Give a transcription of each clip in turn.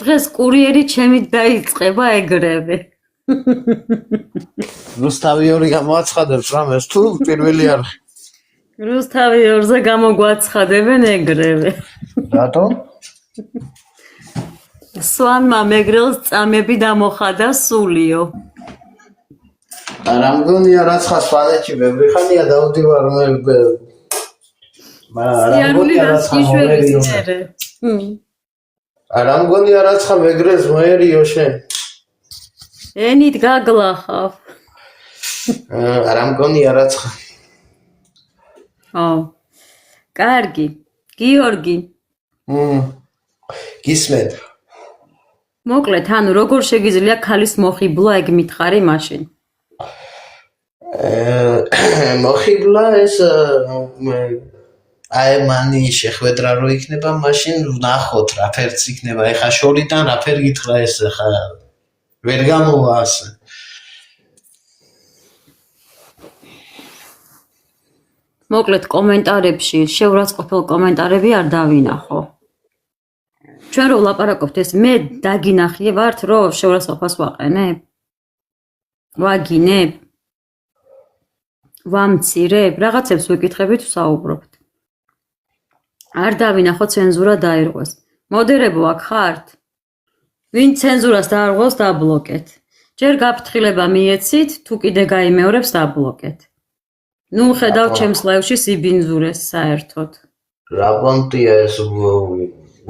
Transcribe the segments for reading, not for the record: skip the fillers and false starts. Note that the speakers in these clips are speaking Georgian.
დღეს კურიერი ჩემით დაიწყება ეგრევე. რუსთავი ორი გამოაცხადებს რამეს თუ პირველი არ რუსთავი ორზე გამოგვაცხადებენ ეგრევე. რატო? სვანმა მეგრელს წამები დამოხადა სულიო. რა მგონია რაცხა სვანეთში ბევრი ხანია დავდივარ მე რა მგონია რაცხა მოვერიო რა მგონია რაცხა მეგრელს მოერიო შენ ენით გაგლახავ რა მგონია რაცხა კარგი გიორგი გისმენთ მოკლედ ანუ როგორ შეგიძლია ქალის მოხიბლა ეგ მითხარი მაშინ მოხიბლა ეს აი მანი შეხვედრა რო იქნება მაშინ ვნახოთ რა ფერც იქნება ეხა შორიდან რა ფერ გითხრა ეს ხა ვერ გამოვა ასე მოკლედ კომენტარებში შეურაცხყოფელ კომენტარები არ დავინახო ჩვენ რო ვლაპარაკობთ ეს მე დაგინახე ვართ რომ შეურაცხყოფას ვაყენებ ვაგინებ ვამცირებ რაღაცებს ვიკითხებით ვსაუბრობთ არ დავინახო ცენზურა დაირღვეს მოდერებო აქ ხართ ვინ ცენზურას დაარღვევს დაბლოკეთ ჯერ გაფრთხილება მიეცით თუ კიდე გაიმეორებს დაბლოკეთ ნუ ხედავ ჩემს ლაივში სიბინძურეს საერთოდ რა პონტია ეს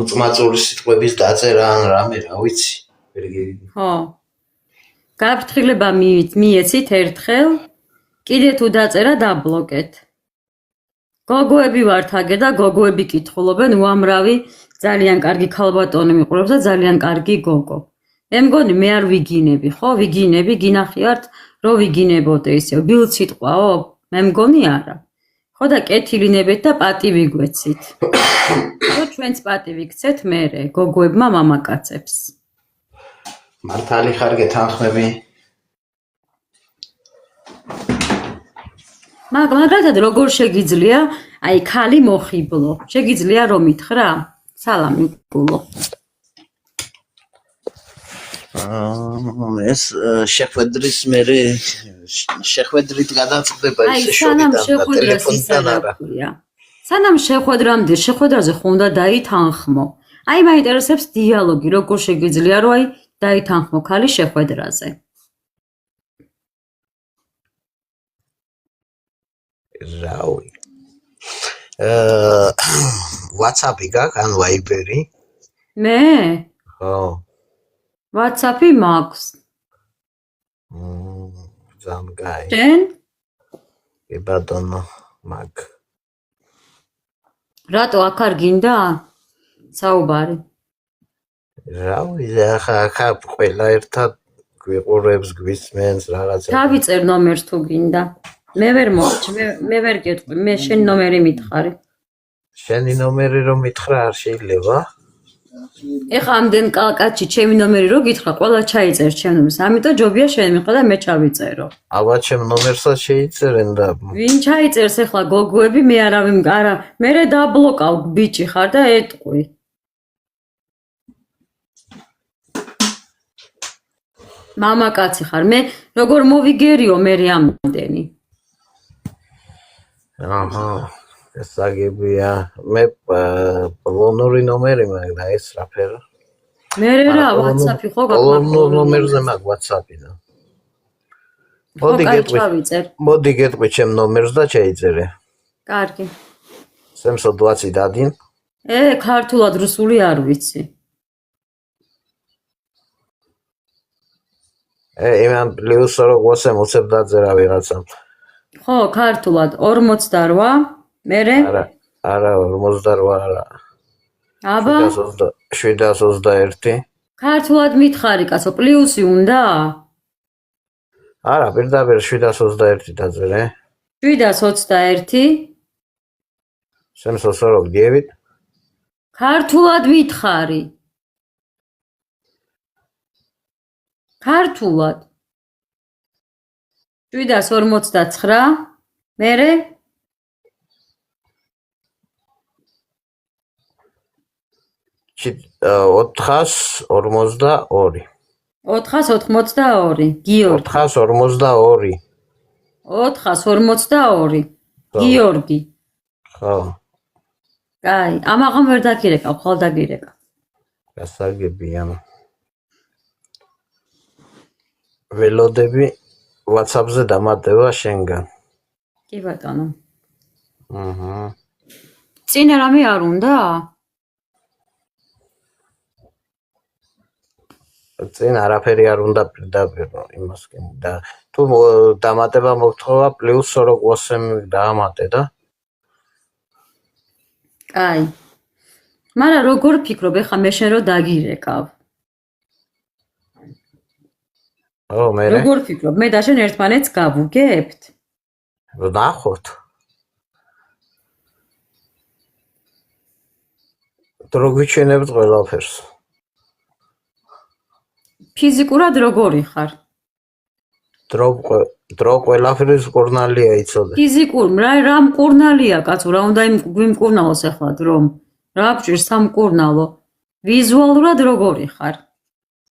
უწმაწური სიტყვების დაწერა ან რამე რა ვიცი ვერ გიგი ხო გაფრთხილება მიეცით ერთხელ კიდე თუ დაწერა დაბლოკეთ გოგოები ვართ აგე და გოგოები კითხულობენ უამრავი ძალიან კარგი ქალბატონი მიყურებს და ძალიან კარგი გოგო მე მგონი მე არ ვიგინები ხო ვიგინები გინახიართ რომ ვიგინებოდე ისე ბილ სიტყვაო მე მგონი არა ხო და კეთილინებეთ და პატივი გვეცით ხო ჩვენც პატივი გცეთ მერე გოგოებმა მამაკაცებს მართალი ხარ გეთანხმები მაგრამ როგორ შეგიძლია აი ქალი მოხიბლო შეგიძლია რომ მითხრა სალამი გულო ეს შეხვედრის მერე შეხვედრით გადაწყვეტება ისე შორიდან და ტელეფონთან არა სანამ შეხვედრაზე ხო უნდა დაითანხმო აი მაინტერესებს დიალოგი როგორ შეგიძლია რომ აი დაითანხმო ქალი შეხვედრაზე რავი WhatsApp-ი გაქვს ან Viber-ი? მე? ხო. WhatsApp-ი მაქვს. ზამგაი. შენ? კი ბატონო, მაგ. რატო აქ არ გინდა? საუბარი. რავი, ახლა ყველა ერთად გვიყურებს, გვისმენს რაღაცა. დავიწერ ნომერს თუ გინდა. მე ვერ მოაჩ, მე ვერ გეტყვი, მე შენ ნომერი მითხარი. შენი ნომერი რომ მითხრა არ შეიძლება? ეხა ამდენ კაცი ჩემი ნომერი რო გითხრა, ყველა ჩაიწერს ჩემ ნომერს. ამიტომ ჯობია შენ მიყვა და მე ჩავიწერო. აბა ჩემ ნომერსაც შეიწერენ და ვინ ჩაიწერს ეხლა გოგოები, მე არავინ არა, მე დაბლოკავ ბიჭი ხარ და ეტყვი. მამაკაცი ხარ, მე როგორ მოვიგერიო მე ამდენი. აჰა, ეს აგებია. მე პოლონური ნომერი მაგ და ეს რა ფერა? მე რა WhatsApp-ი ხო გაქვს? პოლონურ ნომერზე მაგ WhatsApp-ი და. მოდი გეტყვი ჩემ ნომერს და ჩაიწერე. კარგი. 720 დადინ. ქართულად რუსული არ ვიცი. იმან პლუს 80 უცებ დაწერა ვიღაცამ. ხო, ქართულად 48 მერე? არა, 48 არა. აბა? 721. ქართულად მითხარი, კაცო, პლუსი უნდა? არა, პირდაპირ 721 დაწერე. 721 749. ქართულად მითხარი. ქართულად 749 მერე 452. 482. გიორგი. 452. 452. გიორგი. ხო. კაი, ამაღამ ვერ დაგირეკავ, ხვალ დაგირეკავ. გასაგებია. ველოდები WhatsApp-ზე დამატება შენგან. კი ბატონო. აჰა. წინა რამე არ უნდა? წინ არაფერი არ უნდა პირდაპირ იმასკენ და თუ დამატება მოგთხოვა +48 დაამატე და კაი. მაგრამ როგორ ფიქრობ, ეხა მე შენ რო დაგირეკავ? ო მე როგორ ფიქრობ, მე და შენ ერთმანეთს გავუგებთ? ვნახოთ. დრო გვიჩვენებთ ყველაფერს. ფიზიკურად როგორი ხარ? დრო ყველაფრის მკურნალია იცოდე. ფიზიკურ, რა მკურნალია, კაცო, რა უნდა გვიმკურნალოს ახლა დრომ? რა გჭირს სამკურნალო? ვიზუალურად როგორი ხარ?